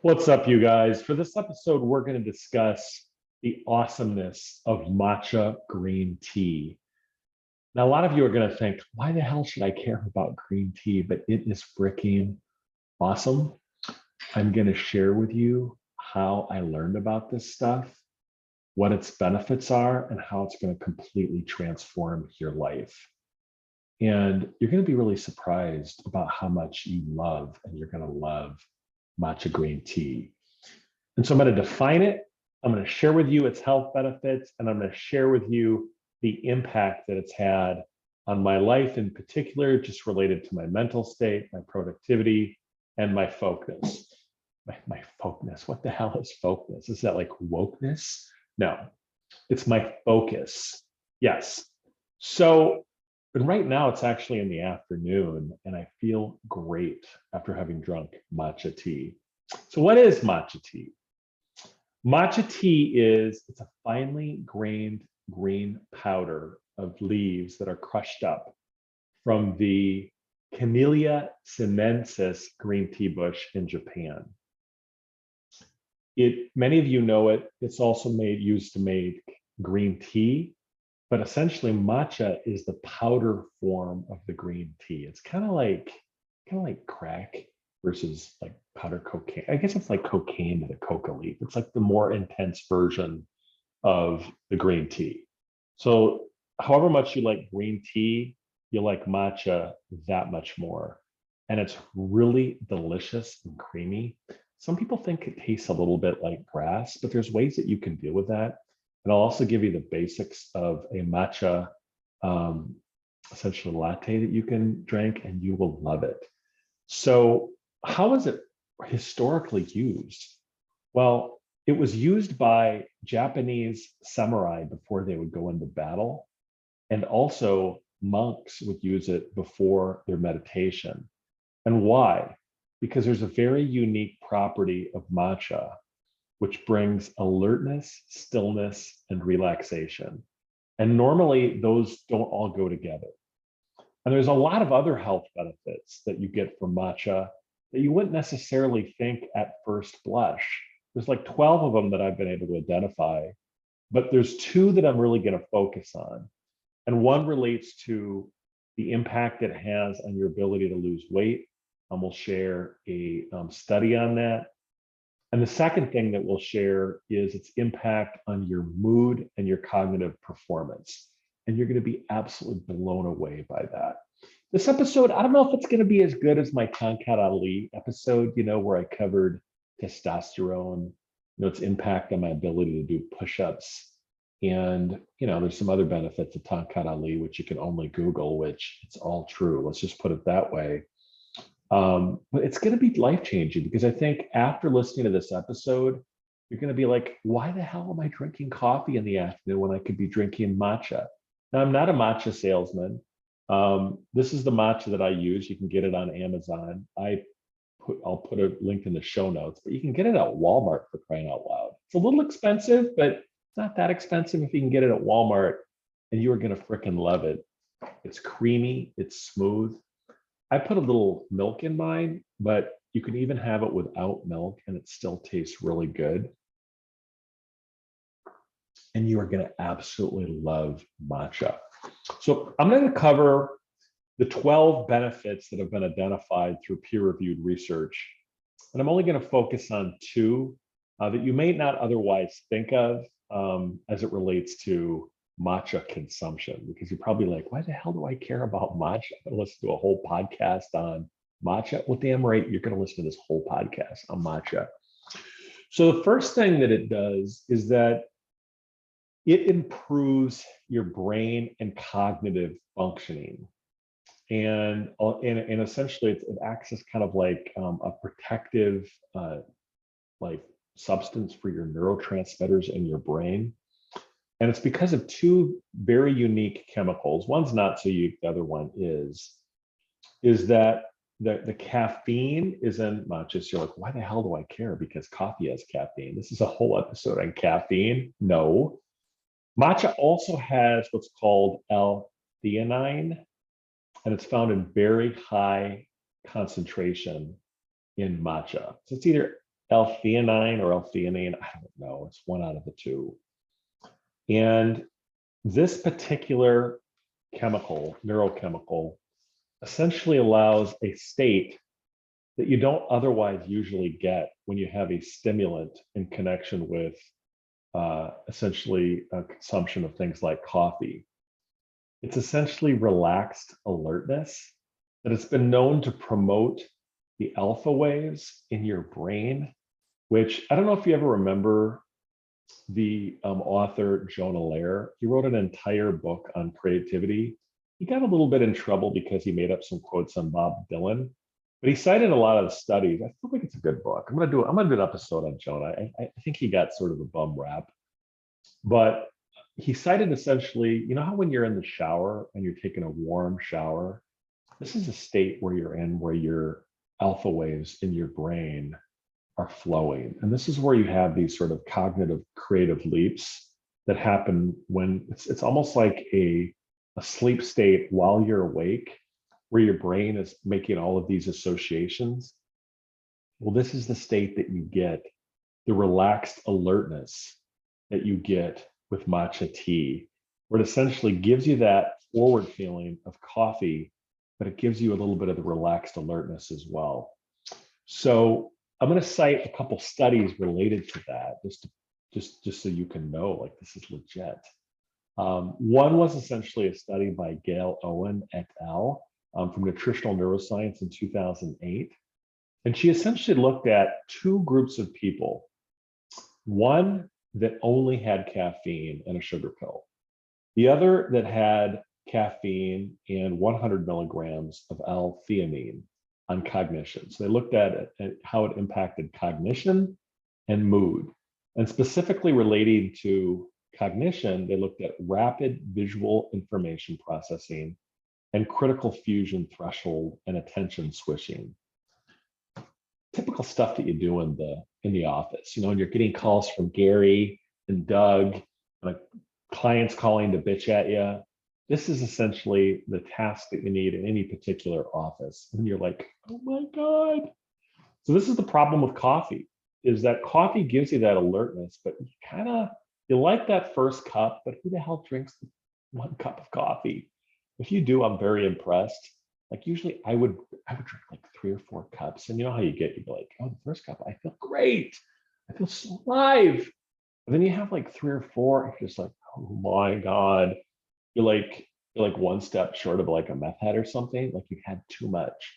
What's up, you guys? For this episode, we're going to discuss the awesomeness of matcha green tea. Now, a lot of you are going to think, why the hell should I care about green tea? But it is freaking awesome. I'm going to share with you how I learned about this stuff, what its benefits are, and how it's going to completely transform your life. And you're going to be really surprised about how much you love, and you're going to love matcha green tea. And so I'm going to define it. I'm going to share with you its health benefits, and I'm going to share with you the impact that it's had on my life in particular, just related to my mental state, my productivity, and my focus. My focus. What the hell is focus? Is that like wokeness? No, it's my focus. Yes. So, and right now it's actually in the afternoon, and I feel great after having drunk matcha tea. So what is matcha tea? Matcha tea it's a finely grained green powder of leaves that are crushed up from the Camellia sinensis green tea bush in Japan. Many of you know it. It's also used to make green tea, but essentially matcha is the powder form of the green tea. It's kind of like crack versus like powder cocaine. I guess it's like cocaine to the coca leaf. It's like the more intense version of the green tea. So however much you like green tea, you like matcha that much more. And it's really delicious and creamy. Some people think it tastes a little bit like grass, but there's ways that you can deal with that. And I'll also give you the basics of a matcha essentially latte that you can drink, and you will love it. So how is it historically used? Well, it was used by Japanese samurai before they would go into battle. And also monks would use it before their meditation. And why? Because there's a very unique property of matcha, which brings alertness, stillness, and relaxation. And normally those don't all go together. And there's a lot of other health benefits that you get from matcha that you wouldn't necessarily think at first blush. There's like 12 of them that I've been able to identify, but there's two that I'm really going to focus on. And one relates to the impact it has on your ability to lose weight. And we'll share a study on that. And the second thing that we'll share is its impact on your mood and your cognitive performance. And you're going to be absolutely blown away by that. This episode, I don't know if it's going to be as good as my Tonkat Ali episode, where I covered testosterone, its impact on my ability to do push-ups. And, there's some other benefits of Tonkat Ali, which you can only Google, which it's all true. Let's just put it that way. But it's going to be life-changing, because I think after listening to this episode, you're going to be like, why the hell am I drinking coffee in the afternoon when I could be drinking matcha? Now, I'm not a matcha salesman. This is the matcha that I use. You can get it on Amazon. I'll put a link in the show notes, but you can get it at Walmart, for crying out loud. It's a little expensive, but it's not that expensive if you can get it at Walmart, and you are going to freaking love it. It's creamy, it's smooth. I put a little milk in mine, but you can even have it without milk and it still tastes really good. And you are going to absolutely love matcha. So I'm going to cover the 12 benefits that have been identified through peer-reviewed research. And I'm only going to focus on two that you may not otherwise think of as it relates to matcha consumption, because you're probably like, why the hell do I care about matcha? I'm going to listen to a whole podcast on matcha. Well, damn right, you're going to listen to this whole podcast on matcha. So the first thing that it does is that it improves your brain and cognitive functioning. And essentially it acts as kind of like a protective like substance for your neurotransmitters in your brain. And it's because of two very unique chemicals. One's not so unique, the other one is that the caffeine is in matcha. So you're like, why the hell do I care? Because coffee has caffeine. This is a whole episode on caffeine. No. Matcha also has what's called L-theanine, and it's found in very high concentration in matcha. So it's either L-theanine or L-theanine. I don't know. It's one out of the two. And this particular chemical, neurochemical, essentially allows a state that you don't otherwise usually get when you have a stimulant in connection with essentially consumption of things like coffee. It's essentially relaxed alertness that has been known to promote the alpha waves in your brain, which I don't know if you ever remember the author Jonah Lehrer. He wrote an entire book on creativity. He got a little bit in trouble because he made up some quotes on Bob Dylan, but he cited a lot of the studies. I feel like it's a good book. I'm gonna do an episode on Jonah. I think he got sort of a bum rap, but he cited essentially, you know how when you're in the shower and you're taking a warm shower, this is a state where you're in where your alpha waves in your brain are flowing. And this is where you have these sort of cognitive creative leaps that happen when it's almost like a sleep state while you're awake, where your brain is making all of these associations. Well, this is the state that you get, the relaxed alertness that you get with matcha tea, where it essentially gives you that forward feeling of coffee, but it gives you a little bit of the relaxed alertness as well. So I'm going to cite a couple studies related to that, just so you can know, like, this is legit. One was essentially a study by Gail Owen et al. From Nutritional Neuroscience in 2008. And she essentially looked at two groups of people. One that only had caffeine and a sugar pill. The other that had caffeine and 100 milligrams of L-theanine on cognition. So they looked at how it impacted cognition and mood. And specifically relating to cognition, they looked at rapid visual information processing and critical fusion threshold and attention switching. Typical stuff that you do in the office, you know, when you're getting calls from Gary and Doug, like clients calling to bitch at you. This is essentially the task that you need in any particular office. And you're like, oh my God. So this is the problem with coffee, is that coffee gives you that alertness, but you like that first cup, but who the hell drinks one cup of coffee? If you do, I'm very impressed. Like usually I would drink like 3 or 4 cups. And you know how you get, you'd be like, oh, the first cup, I feel great. I feel so alive. And then you have like 3 or 4, you're just like, oh my God. You're like one step short of like a meth head or something, like you had too much.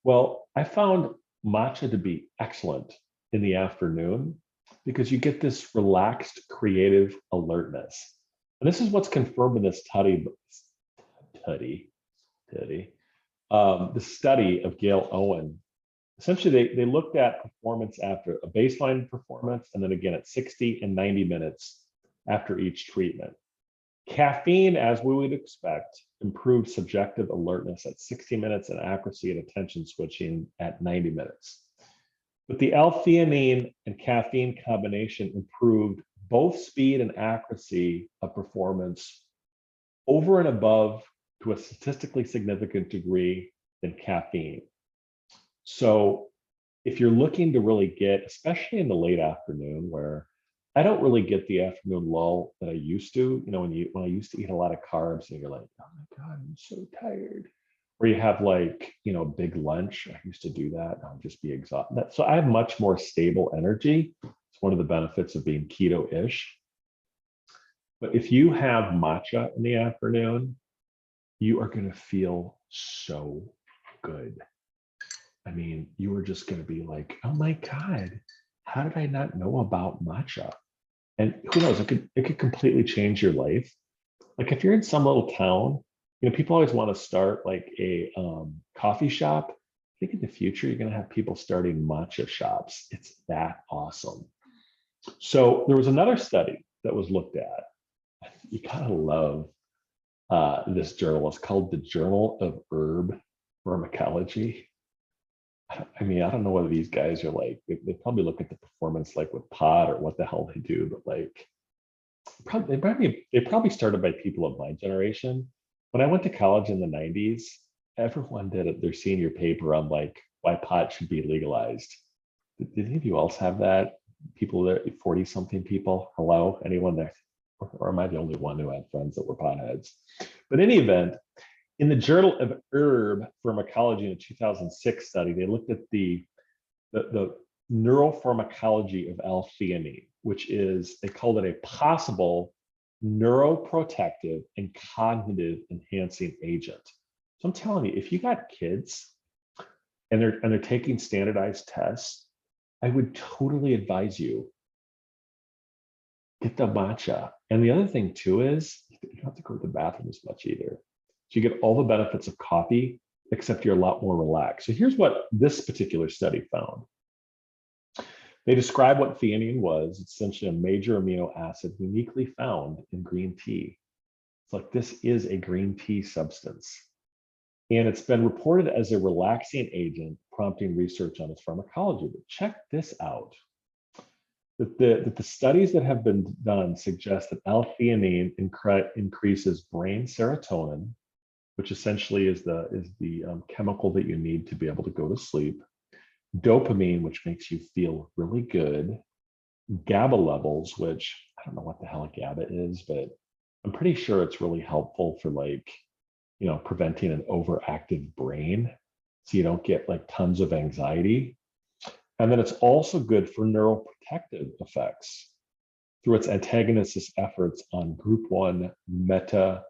Well, I found matcha to be excellent in the afternoon because you get this relaxed, creative alertness. And this is what's confirmed in this the study of Gail Owen. Essentially, they looked at performance after a baseline performance, and then again at 60 and 90 minutes after each treatment. Caffeine, as we would expect, improved subjective alertness at 60 minutes and accuracy and attention switching at 90 minutes. But the L-theanine and caffeine combination improved both speed and accuracy of performance over and above, to a statistically significant degree, than caffeine. So if you're looking to really get, especially in the late afternoon, where I don't really get the afternoon lull that I used to, you know, when I used to eat a lot of carbs and you're like, oh my God, I'm so tired. Or you have like, you know, big lunch. I used to do that. I'll just be exhausted. So I have much more stable energy. It's one of the benefits of being keto-ish. But if you have matcha in the afternoon, you are going to feel so good. I mean, you are just going to be like, oh my God, how did I not know about matcha? And who knows, it could completely change your life. Like if you're in some little town, you know, people always want to start like a coffee shop. I think in the future, you're going to have people starting matcha shops. It's that awesome. So there was another study that was looked at. You kind of love this journal. It's called the Journal of Herb Pharmacology. I mean, I don't know whether these guys are like, they probably look at the performance like with pot or what the hell they do, but like, they probably started by people of my generation. When I went to college in the 90s, everyone did their senior paper on like why pot should be legalized. Did any of you else have that? People that 40-something people? Hello? Anyone there? Or am I the only one who had friends that were potheads? But in any event, in the Journal of Herb Pharmacology in a 2006 study, they looked at the neuropharmacology of L-theanine, which is, they called it a possible neuroprotective and cognitive enhancing agent. So I'm telling you, if you got kids and they're taking standardized tests, I would totally advise you get the matcha. And the other thing too is you don't have to go to the bathroom as much either. So you get all the benefits of coffee, except you're a lot more relaxed. So here's what this particular study found. They describe what theanine was. It's essentially a major amino acid uniquely found in green tea. It's like this is a green tea substance. And it's been reported as a relaxing agent, prompting research on its pharmacology. But check this out. That the studies that have been done suggest that L-theanine increases brain serotonin, which essentially is the chemical that you need to be able to go to sleep, dopamine, which makes you feel really good, GABA levels, which I don't know what the hell a GABA is, but I'm pretty sure it's really helpful for preventing an overactive brain so you don't get like tons of anxiety. And then it's also good for neuroprotective effects through its antagonistic efforts on group 1 metabotrophic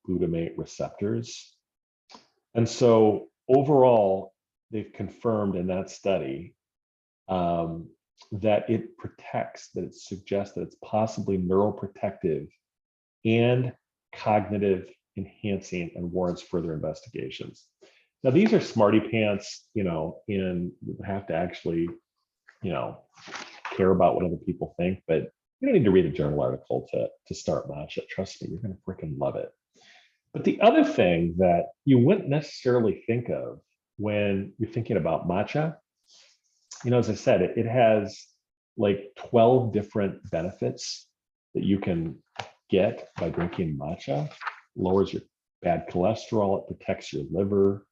glutamate receptors. And so overall, they've confirmed in that study that it protects, that it suggests that it's possibly neuroprotective and cognitive enhancing and warrants further investigations. Now, these are smarty pants, and you have to actually, care about what other people think, but you don't need to read a journal article to start Matcha. Trust me, you're going to freaking love it. But the other thing that you wouldn't necessarily think of when you're thinking about matcha, as I said, it has like 12 different benefits that you can get by drinking matcha. Lowers your bad cholesterol, it protects your liver.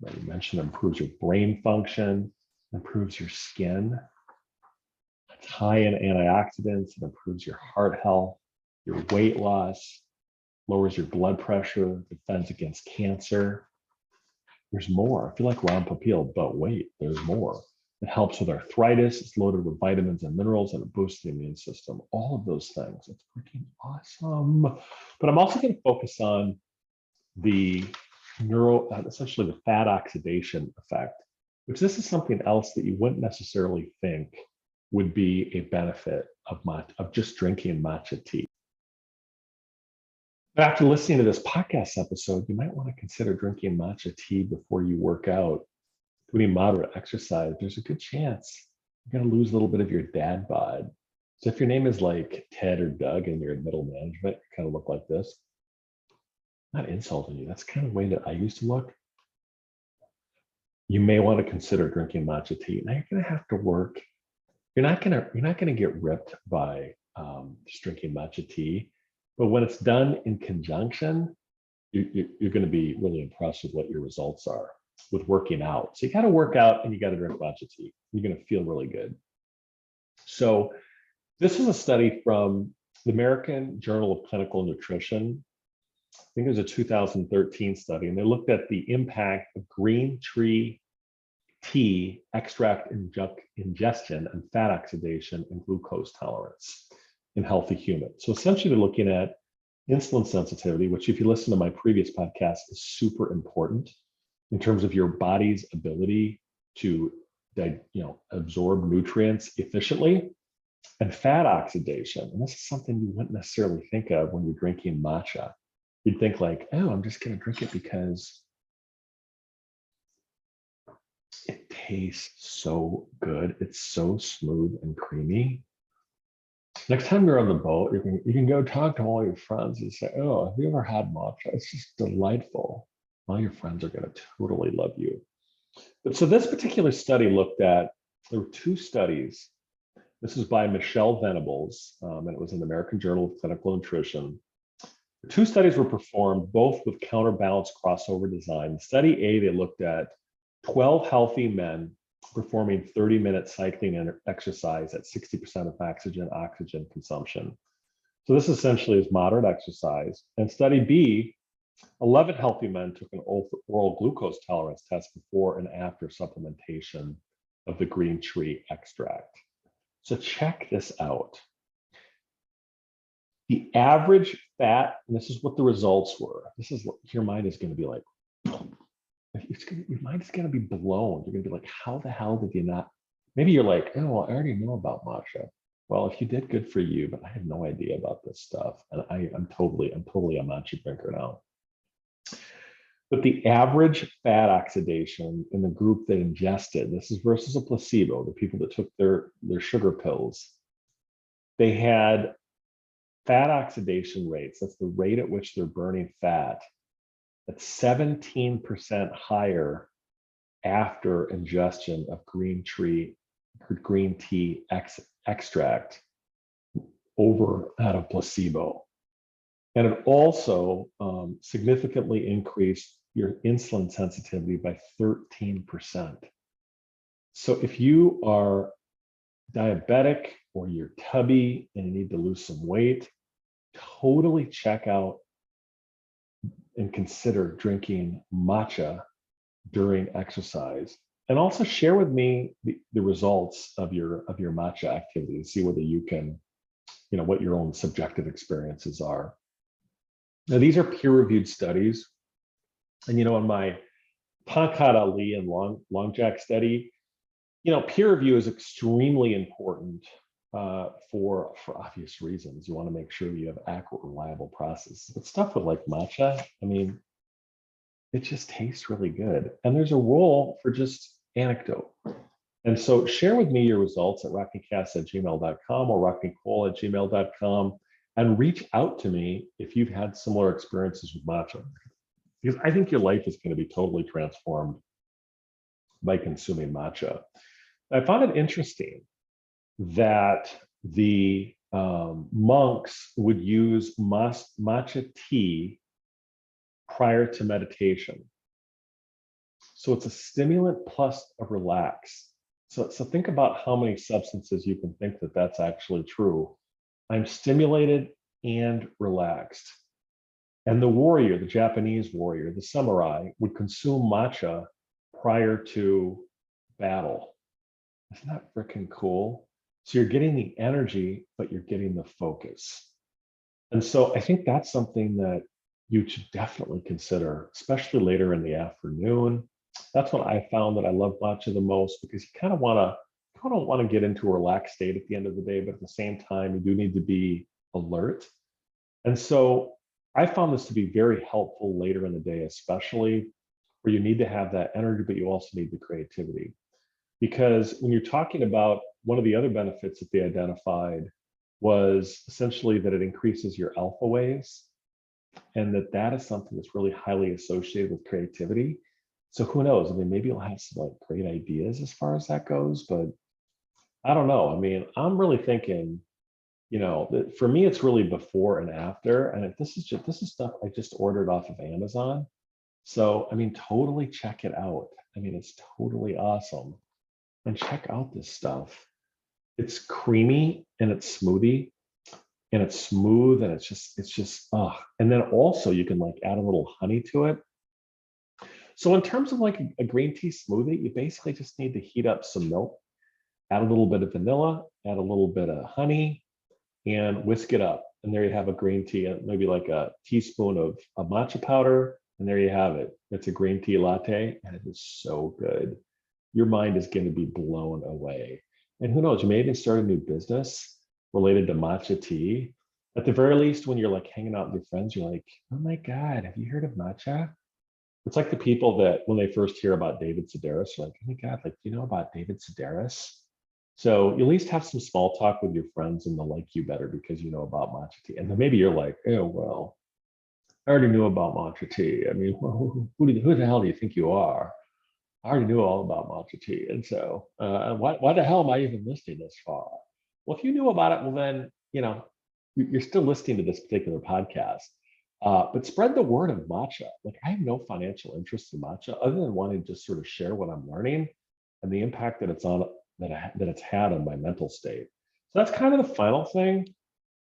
Like you mentioned, improves your brain function, improves your skin. It's high in antioxidants, it improves your heart health, your weight loss, lowers your blood pressure, defends against cancer. There's more. I feel like Ron Popeil, but wait, there's more. It helps with arthritis, it's loaded with vitamins and minerals, and it boosts the immune system. All of those things. It's freaking awesome. But I'm also going to focus on essentially the fat oxidation effect, which this is something else that you wouldn't necessarily think would be a benefit of just drinking matcha tea. But after listening to this podcast episode, you might want to consider drinking matcha tea before you work out, doing moderate exercise. There's a good chance you're going to lose a little bit of your dad bod. So if your name is like Ted or Doug and you're in middle management, you kind of look like this. Not insulting you. That's kind of the way that I used to look. You may want to consider drinking matcha tea. Now you're going to have to work. You're not going to get ripped by just drinking matcha tea. But when it's done in conjunction, you're going to be really impressed with what your results are with working out. So you got to work out and you got to drink matcha tea. You're going to feel really good. So this is a study from the American Journal of Clinical Nutrition. I think it was a 2013 study, and they looked at the impact of green tea extract ingestion and fat oxidation and glucose tolerance in healthy humans. So essentially they're looking at insulin sensitivity, which if you listen to my previous podcast is super important in terms of your body's ability to absorb nutrients efficiently, and fat oxidation. And this is something you wouldn't necessarily think of when you're drinking matcha. You'd think like, oh, I'm just going to drink it because it tastes so good. It's so smooth and creamy. Next time you're on the boat, you can go talk to all your friends and say, oh, have you ever had matcha? It's just delightful. All your friends are going to totally love you. But so this particular study looked at, there were two studies. This is by Michelle Venables, and it was in the American Journal of Clinical Nutrition. The two studies were performed, both with counterbalanced crossover design. Study A, they looked at 12 healthy men performing 30-minute cycling exercise at 60% of oxygen consumption. So this essentially is moderate exercise. And study B, 11 healthy men took an oral glucose tolerance test before and after supplementation of the green tea extract. So check this out. The average fat, and this is what the results were. This is what your mind is going to be like. Your mind is going to be blown. You're going to be like, how the hell did you not? Maybe you're like, oh, well, I already know about matcha. Well, if you did, good for you, but I had no idea about this stuff. And I'm totally a matcha drinker now. But the average fat oxidation in the group that ingested, this is versus a placebo, the people that took their sugar pills, they had fat oxidation rates, that's the rate at which they're burning fat, that's 17% higher after ingestion of green tea extract over that of placebo. And it also significantly increased your insulin sensitivity by 13%. So if you are diabetic or you're tubby and you need to lose some weight, totally check out and consider drinking matcha during exercise. And also share with me the results of your matcha activity, see whether you can, what your own subjective experiences are. Now, these are peer-reviewed studies. And, in my Pankaj Ali and Long Jack study, peer review is extremely important for obvious reasons. You want to make sure you have accurate, reliable process. But stuff with like matcha, it just tastes really good. And there's a role for just anecdote. And so share with me your results at rocknycast@gmail.com or rocknycole@gmail.com, and reach out to me if you've had similar experiences with matcha. Because I think your life is going to be totally transformed by consuming matcha. I found it interesting that the monks would use matcha tea prior to meditation. So it's a stimulant plus a relax. So think about how many substances you can think that that's actually true. I'm stimulated and relaxed. And the warrior, the Japanese warrior, the samurai, would consume matcha prior to battle. Isn't that freaking cool? So you're getting the energy, but you're getting the focus. And so I think that's something that you should definitely consider, especially later in the afternoon. That's when I found that I love matcha the most, because you kind of want to get into a relaxed state at the end of the day, but at the same time, you do need to be alert. And so I found this to be very helpful later in the day, especially where you need to have that energy, but you also need the creativity. Because when you're talking about, one of the other benefits that they identified was essentially that it increases your alpha waves, and that is something that's really highly associated with creativity. So who knows? Maybe you'll have some like great ideas as far as that goes, but I don't know. I'm really thinking, that for me, it's really before and after. And this is stuff I just ordered off of Amazon. So, totally check it out. It's totally awesome. And check out this stuff. It's creamy and it's smoothie and it's smooth and it's just, and then also you can like add a little honey to it. So in terms of like a green tea smoothie, you basically just need to heat up some milk, add a little bit of vanilla, add a little bit of honey, and whisk it up. And there you have a green tea, maybe like a teaspoon of matcha powder, and there you have it. It's a green tea latte, and it is so good. Your mind is going to be blown away. And who knows, you may even start a new business related to matcha tea. At the very least, when you're like hanging out with your friends, you're like, oh my God, have you heard of matcha? It's like the people that when they first hear about David Sedaris, are like, oh my God, like, you know about David Sedaris? So you at least have some small talk with your friends and they'll like you better because you know about matcha tea. And then maybe you're like, oh, well, I already knew about matcha tea. Who the hell do you think you are? I already knew all about matcha tea. And so why the hell am I even listening this far? Well, if you knew about it, well, then, you're still listening to this particular podcast. But spread the word of matcha. Like, I have no financial interest in matcha other than wanting to just sort of share what I'm learning. and the impact that that it's had on my mental state. So that's kind of the final thing.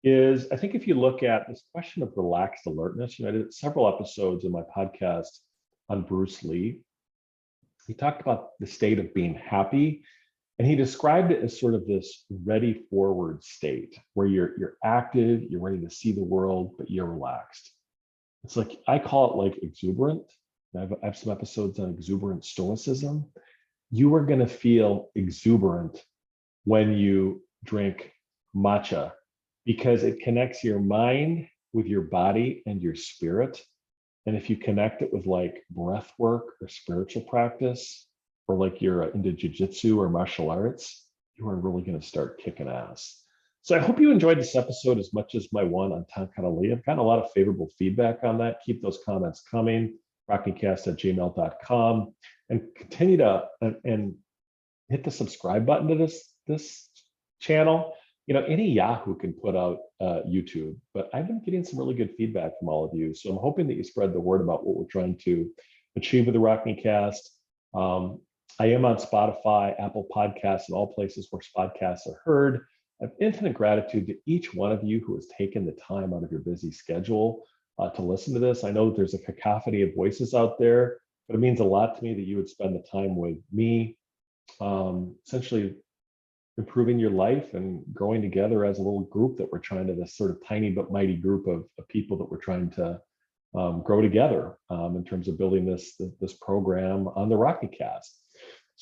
Is I think if you look at this question of relaxed alertness, I did several episodes in my podcast on Bruce Lee. He talked about the state of being happy, and he described it as sort of this ready forward state where you're active, you're ready to see the world, but you're relaxed. It's like, I call it like exuberant. I have some episodes on exuberant stoicism. You are going to feel exuberant when you drink matcha because it connects your mind with your body and your spirit. And if you connect it with like breath work or spiritual practice, or like you're into jujitsu or martial arts, you are really going to start kicking ass. So I hope you enjoyed this episode as much as my one on Tankana. I've gotten a lot of favorable feedback on that. Keep those comments coming. rockingcast@gmail.com, and continue to and hit the subscribe button to this channel. Any Yahoo can put out YouTube, but I've been getting some really good feedback from all of you. So I'm hoping that you spread the word about what we're trying to achieve with the Rocking Cast. I am on Spotify, Apple Podcasts, and all places where podcasts are heard. I have infinite gratitude to each one of you who has taken the time out of your busy schedule to listen to this. I know that there's a cacophony of voices out there, but it means a lot to me that you would spend the time with me, essentially improving your life and growing together as a little group that we're trying to, this sort of tiny but mighty group of people that we're trying to grow together in terms of building this program on the Rocking Cast.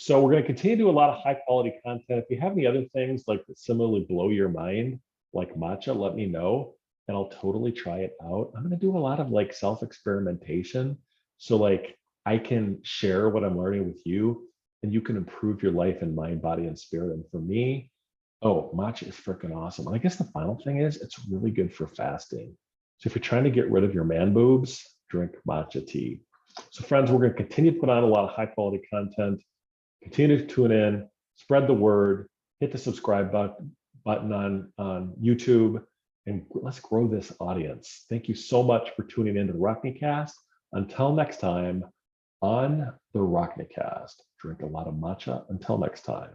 So we're going to continue to do a lot of high quality content. If you have any other things like that similarly blow your mind, like matcha, let me know and I'll totally try it out. I'm going to do a lot of like self experimentation. So like I can share what I'm learning with you and you can improve your life in mind, body, and spirit. And for me, matcha is freaking awesome. And I guess the final thing is it's really good for fasting. So if you're trying to get rid of your man boobs, drink matcha tea. So friends, we're going to continue to put on a lot of high quality content. Continue to tune in, spread the word, hit the subscribe button on YouTube, and let's grow this audience. Thank you so much for tuning into the Rocking Cast. Until next time, on the Rocking Cast, drink a lot of matcha. Until next time.